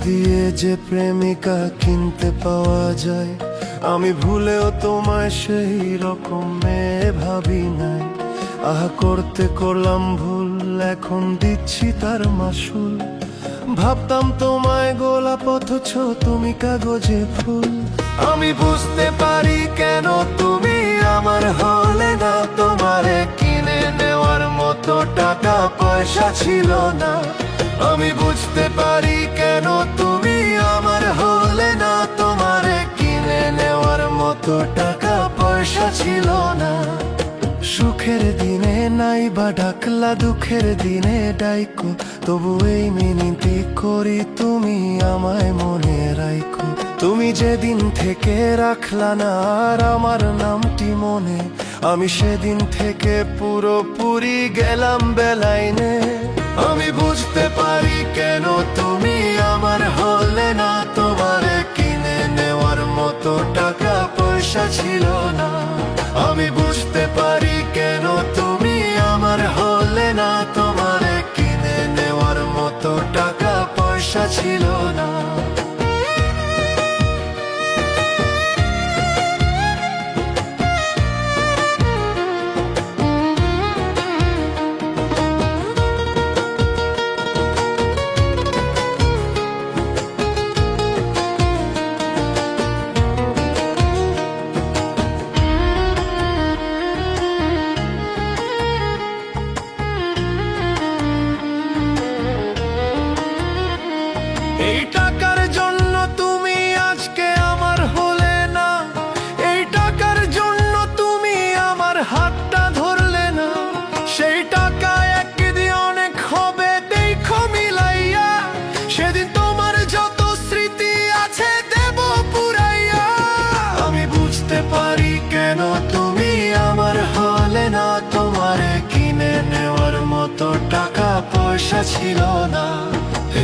দিয়ে যে প্রেমিকা কিনতে পাওয়া যায়, আমি ভুলেও তোমায় সেই রকম মেয়ে ভাবি নাই। আহা করতে করলাম ভুল, এখন দিচ্ছি তার মাসুল। ভাবতাম তোমায় গোলাপ অথচ তুমি কাগজে ফুল। আমি বুঝতে পারি কেন তুমি আমার হলে না, তোমারে কিনে নেওয়ার মতো টাকা পয়সা ছিল না। আমি বুঝতে পারি কেন তুমি আমার হলে না, তোমারে কিনে নেওয়ার মতো টাকা পয়সা ছিল না। সুখের দিনে নাই বা ডাকলা, দুঃখের দিনে ডাইকো, তবু এই মিনতি করি তুমি আমায় মনে রাইকো। তুমি যেদিন থেকে রাখলা না আর আমার নামটি মনে, আমি সেদিন থেকে পুরোপুরি গেলাম বেলাইনে। আমি বুঝতে পারি কেন তুমি আমার হলে না, তোমারে কিনে নেওয়ার মতো টাকা পয়সা ছিল না। আমি বুঝতে পারি কেন তুমি আমার হলে না, তোমারে কিনে নেওয়ার মতো টাকা পয়সা ছিল না। এই টাকার জন্য তুমি আজকে আমার হলে না, এই টাকার জন্য তুমি আমার হাতটা ধরলে না। সেই টাকা একদিন অনেক হবে দেখো মিলাইয়া, সেদিন তোমার যত স্মৃতি আছে দেব পুরাইয়া। আমি বুঝতে পারি কেন তুমি আমার হলে না, তোমারে কিনে নেওয়ার মতো টাকা পয়সা ছিল না।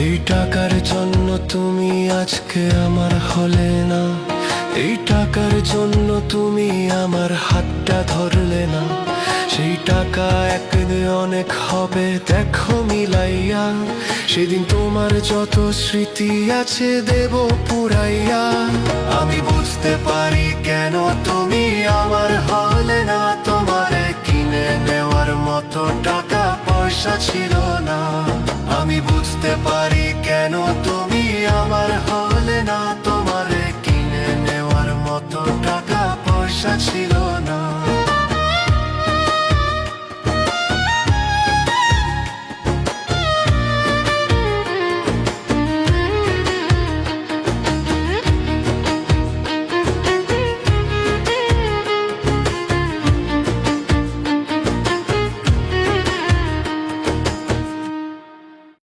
এই টাকার জন্য তুমি আজকে আমার হলে না, এই টাকার জন্য তুমি আমার হাতটা ধরলে না। সেই টাকা একদিন অনেক হবে দেখো মিলাইয়া, সেদিন তোমার যত স্মৃতি আছে দেব পুরাইয়া। আমি বুঝতে পারি কেন তুমি আমার হলে না, তোমারে কিনে নেওয়ার মতো টাকা পয়সা ছিল না।